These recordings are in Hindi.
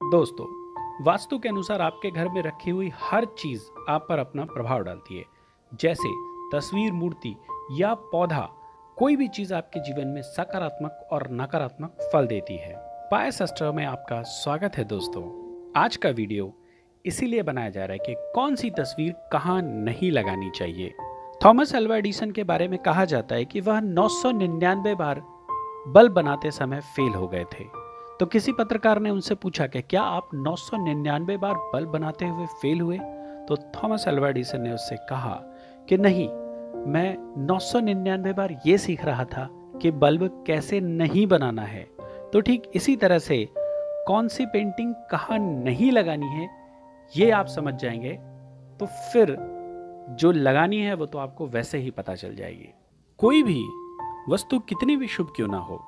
दोस्तों, वास्तु के अनुसार आपके घर में रखी हुई हर चीज आप पर अपना प्रभाव डालती है। जैसे तस्वीर, मूर्ति या पौधा, कोई भी चीज आपके जीवन में सकारात्मक और नकारात्मक फल देती है। पायस एस्ट्रो में आपका स्वागत है दोस्तों। आज का वीडियो इसीलिए बनाया जा रहा है कि कौन सी तस्वीर कहाँ नहीं लगानी चाहिए। थॉमस अल्वा एडिसन के बारे में कहा जाता है कि वह 999 बार बल्ब बनाते समय फेल हो गए थे। तो किसी पत्रकार ने उनसे पूछा कि क्या आप 999 बार बल्ब बनाते हुए फेल हुए? तो थॉमस अल्वा एडिसन ने उससे कहा कि नहीं, मैं 999 बार ये सीख रहा था कि बल्ब कैसे नहीं बनाना है। तो ठीक इसी तरह से कौन सी पेंटिंग कहाँ नहीं लगानी है ये आप समझ जाएंगे तो फिर जो लगानी है वो तो आपको वैसे ही पता चल जाएगी। कोई भी वस्तु कितनी भी शुभ क्यों ना हो,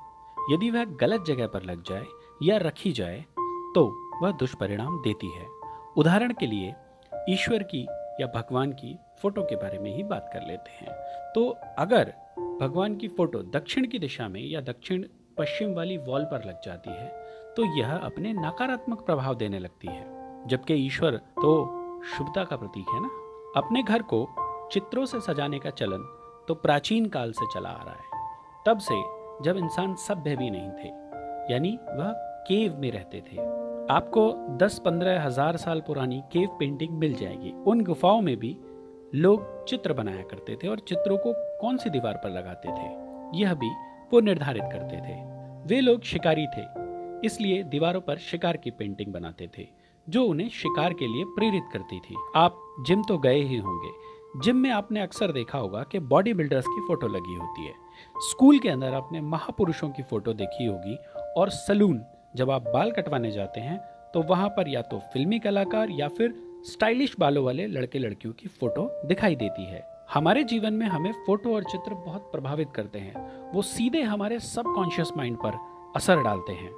यदि वह गलत जगह पर लग जाए या रखी जाए तो वह दुष्परिणाम देती है। उदाहरण के लिए ईश्वर की या भगवान की फोटो के बारे में ही बात कर लेते हैं। तो अगर भगवान की फोटो दक्षिण की दिशा में या दक्षिण पश्चिम वाली वॉल पर लग जाती है तो यह अपने नकारात्मक प्रभाव देने लगती है, जबकि ईश्वर तो शुभता का प्रतीक है ना। अपने घर को चित्रों से सजाने का चलन तो प्राचीन काल से चला आ रहा है, तब से जब इंसान सभ्य भी नहीं थे, यानी वह केव में रहते थे। आपको 10-15 हजार साल पुरानी केव पेंटिंग मिल जाएगी। उन गुफाओं में भी लोग चित्र बनाया करते थे और चित्रों को कौन सी दीवार पर लगाते थे यह भी वो निर्धारित करते थे। वे लोग शिकारी थे, इसलिए दीवारों पर शिकार की पेंटिंग बनाते थे जो उन्हें शिकार के लिए प्रेरित करती थी। आप जिम तो गए ही होंगे। जिम में आपने अक्सर देखा होगा कि बॉडी बिल्डर्स की फोटो लगी होती है। स्कूल के अंदर आपने महापुरुषों की फोटो देखी होगी और सलून, जब आप बाल कटवाने जाते हैं तो वहां पर या तो फिल्मी कलाकार या फिर स्टाइलिश बालों वाले लड़के लड़कियों की फोटो दिखाई देती है। हमारे जीवन में हमें फोटो और चित्र बहुत प्रभावित करते हैं। वो सीधे हमारे सबकॉन्शियस माइंड पर असर डालते हैं।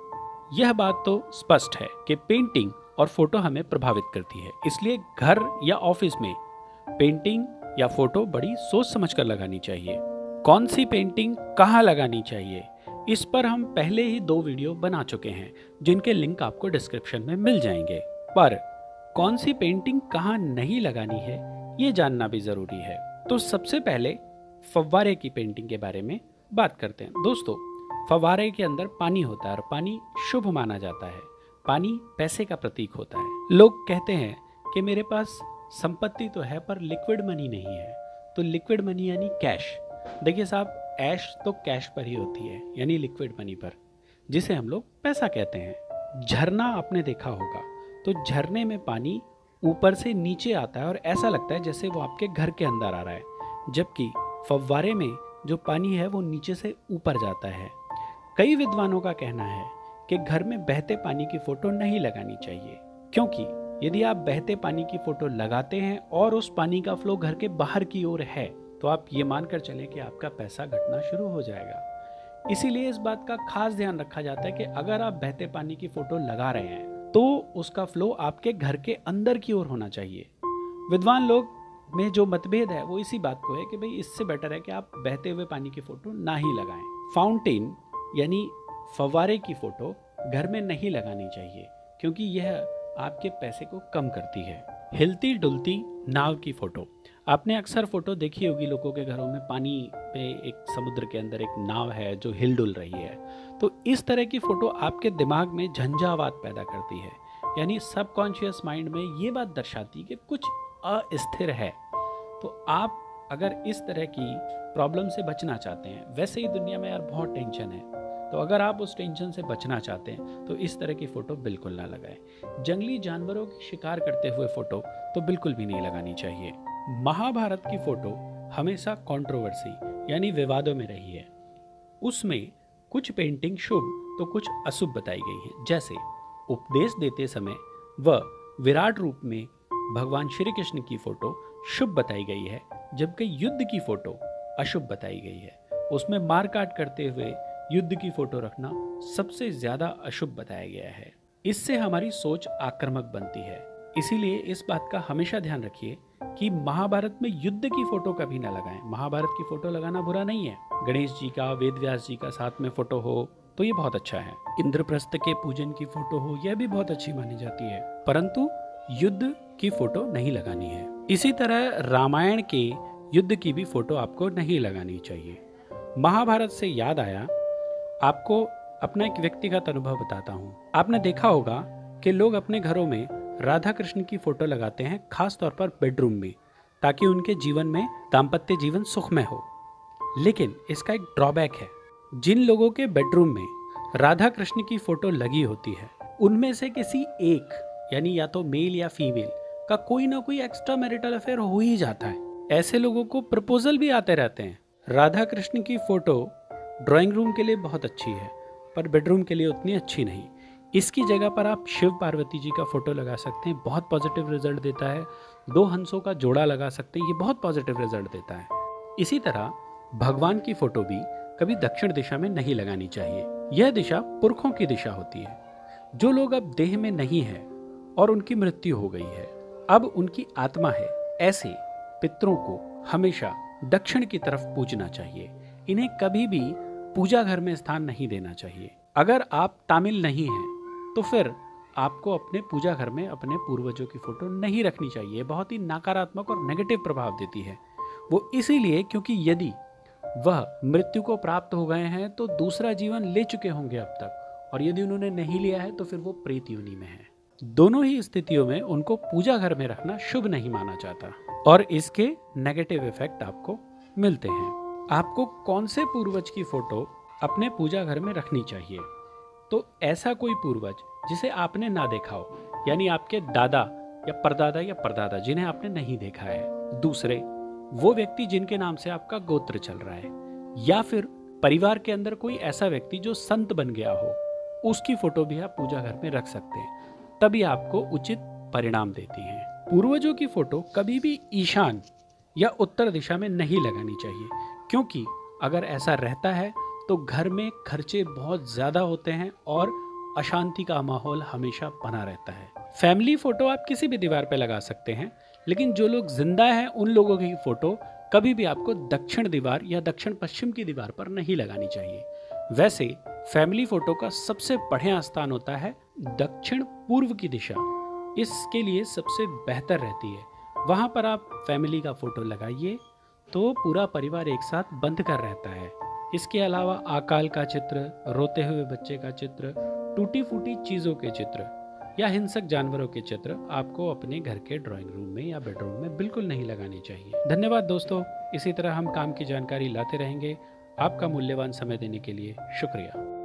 यह बात तो स्पष्ट है कि पेंटिंग और फोटो हमें प्रभावित करती है, इसलिए घर या ऑफिस में पेंटिंग या फोटो बड़ी सोच समझकर लगानी चाहिए। कौन सी पेंटिंग कहाँ लगानी चाहिए, इस पर हम पहले ही 2 वीडियो बना चुके हैं जिनके लिंक आपको डिस्क्रिप्शन में मिल जाएंगे। पर कौन सी पेंटिंग कहाँ नहीं लगानी है ये जानना भी जरूरी है। तो सबसे पहले फव्वारे की पेंटिंग के बारे में बात करते हैं। दोस्तों, फव्वारे के अंदर पानी होता है और पानी शुभ माना जाता है। पानी पैसे का प्रतीक होता है। लोग कहते हैं कि मेरे पास संपत्ति तो है पर लिक्विड मनी नहीं है। तो लिक्विड मनी यानी कैश। देखिए साहब, ऐश तो कैश पर ही होती है, यानी लिक्विड मनी पर, जिसे हम लोग पैसा कहते हैं। झरना आपने देखा होगा, तो झरने में पानी ऊपर से नीचे आता है और ऐसा लगता है जैसे वो आपके घर के अंदर आ रहा है, जबकि फव्वारे में जो पानी है वो नीचे से ऊपर जाता है। कई विद्वानों का कहना है कि घर में बहते पानी की फोटो नहीं लगानी चाहिए, क्योंकि यदि आप बहते पानी की फोटो लगाते हैं और उस पानी का फ्लो घर के बाहर की ओर है तो आप ये मानकर चलें कि आपका पैसा घटना शुरू हो जाएगा। इसीलिए इस बात का खास ध्यान रखा जाता है कि अगर आप बहते पानी की फोटो लगा रहे हैं तो उसका फ्लो आपके घर के अंदर की ओर होना चाहिए। विद्वान लोग में जो मतभेद है वो इसी बात को है कि भाई इससे बेटर है कि आप बहते हुए पानी की फोटो ना ही लगाएं। फाउंटेन यानी फव्वारे की फोटो घर में नहीं लगानी चाहिए, क्योंकि यह आपके पैसे को कम करती है। हिलती डुलती नाव की फोटो, आपने अक्सर फोटो देखी होगी लोगों के घरों में, पानी पे एक समुद्र के अंदर एक नाव है जो हिल डुल रही है। तो इस तरह की फोटो आपके दिमाग में झंझावात पैदा करती है, यानी सबकॉन्शियस माइंड में ये बात दर्शाती है कि कुछ अस्थिर है। तो आप अगर इस तरह की प्रॉब्लम से बचना चाहते हैं, वैसे ही दुनिया में यार बहुत टेंशन है, तो अगर आप उस टेंशन से बचना चाहते हैं तो इस तरह की फोटो बिल्कुल ना लगाएं। जंगली जानवरों की शिकार करते हुए फोटो तो बिल्कुल भी नहीं लगानी चाहिए। महाभारत की फोटो हमेशा कंट्रोवर्सी यानी विवादों में रही है। उसमें कुछ पेंटिंग शुभ तो कुछ अशुभ बताई गई है। जैसे उपदेश देते समय वह विराट रूप में भगवान श्री कृष्ण की फोटो शुभ बताई गई है, जबकि युद्ध की फोटो अशुभ बताई गई है। उसमें मारकाट करते हुए युद्ध की फोटो रखना सबसे ज्यादा अशुभ बताया गया है। इससे हमारी सोच आक्रामक बनती है। इसीलिए इस बात का हमेशा ध्यान रखिए कि महाभारत में युद्ध की फोटो कभी ना लगाएं। महाभारत की फोटो लगाना बुरा नहीं है। गणेश जी का, वेद व्यास जी का साथ में फोटो हो, तो ये बहुत अच्छा है। इंद्रप्रस्थ के पूजन की फोटो हो, यह भी बहुत अच्छी मानी जाती है, परंतु युद्ध की फोटो नहीं लगानी है। इसी तरह रामायण के युद्ध की भी फोटो आपको नहीं लगानी चाहिए। महाभारत से याद आया, आपको अपना एक व्यक्तिगत अनुभव बताता हूँ। आपने देखा होगा कि लोग अपने घरों में राधा कृष्ण की फोटो लगाते हैं, खास तौर पर बेडरूम में, ताकि उनके जीवन में दाम्पत्य जीवन सुखमय हो। लेकिन इसका एक ड्रॉबैक है। जिन लोगों के बेडरूम में राधा कृष्ण की फोटो लगी होती है, उनमें से किसी एक, यानी या तो मेल या फीमेल का कोई ना कोई एक्स्ट्रा मैरिटल अफेयर हो ही जाता है। ऐसे लोगों को प्रपोजल भी आते रहते हैं। राधा कृष्ण की फोटो ड्राइंग रूम के लिए बहुत अच्छी है, पर बेडरूम के लिए उतनी अच्छी नहीं। इसकी जगह पर आप शिव पार्वती जी का फोटो लगा सकते हैं, बहुत पॉजिटिव रिजल्ट देता है। 2 हंसों का जोड़ा लगा सकते हैं, ये बहुत पॉजिटिव रिजल्ट देता है। इसी तरह भगवान की फोटो भी कभी दक्षिण दिशा में नहीं लगानी चाहिए। यह दिशा पुरखों की दिशा होती है। जो लोग अब देह में नहीं है और उनकी मृत्यु हो गई है, अब उनकी आत्मा है, ऐसे पितरों को हमेशा दक्षिण की तरफ पूजना चाहिए। इन्हें कभी भी पूजा घर में स्थान नहीं देना चाहिए। अगर आप तामिल नहीं हैं तो फिर आपको अपने पूजा घर में अपने पूर्वजों की फोटो नहीं रखनी चाहिए। बहुत ही नकारात्मक और नेगेटिव प्रभाव देती है वो, इसीलिए क्योंकि यदि वह मृत्यु को प्राप्त हो गए हैं तो दूसरा जीवन ले चुके होंगे अब तक, और यदि उन्होंने नहीं लिया है तो फिर वो प्रेत योनि में है। दोनों ही स्थितियों में उनको पूजा घर में रखना शुभ नहीं माना जाता और इसके नेगेटिव इफेक्ट आपको मिलते हैं। आपको कौन से पूर्वज की फोटो अपने पूजा घर में रखनी चाहिए? तो ऐसा कोई पूर्वज जिसे आपने ना देखा हो, यानी आपके दादा या परदादा जिन्हें आपने नहीं देखा है। दूसरे, वो व्यक्ति जिनके नाम से आपका गोत्र चल रहा है, या फिर परिवार के अंदर कोई ऐसा व्यक्ति जो संत बन गया हो, उसकी फोटो भी आप पूजा घर में रख सकते हैं। तभी आपको उचित परिणाम देती है। पूर्वजों की फोटो कभी भी ईशान या उत्तर दिशा में नहीं लगानी चाहिए, क्योंकि अगर ऐसा रहता है तो घर में खर्चे बहुत ज्यादा होते हैं और अशांति का माहौल हमेशा बना रहता है। फैमिली फोटो आप किसी भी दीवार पर लगा सकते हैं, लेकिन जो लोग जिंदा हैं उन लोगों की फोटो कभी भी आपको दक्षिण दीवार या दक्षिण पश्चिम की दीवार पर नहीं लगानी चाहिए। वैसे फैमिली फोटो का सबसे बढ़िया स्थान होता है दक्षिण पूर्व की दिशा। इसके लिए सबसे बेहतर रहती है। वहां पर आप फैमिली का फोटो लगाइए तो पूरा परिवार एक साथ बंध कर रहता है। इसके अलावा अकाल का चित्र, रोते हुए बच्चे का चित्र, टूटी फूटी चीजों के चित्र या हिंसक जानवरों के चित्र आपको अपने घर के ड्राइंग रूम में या बेडरूम में बिल्कुल नहीं लगानी चाहिए। धन्यवाद दोस्तों, इसी तरह हम काम की जानकारी लाते रहेंगे। आपका मूल्यवान समय देने के लिए शुक्रिया।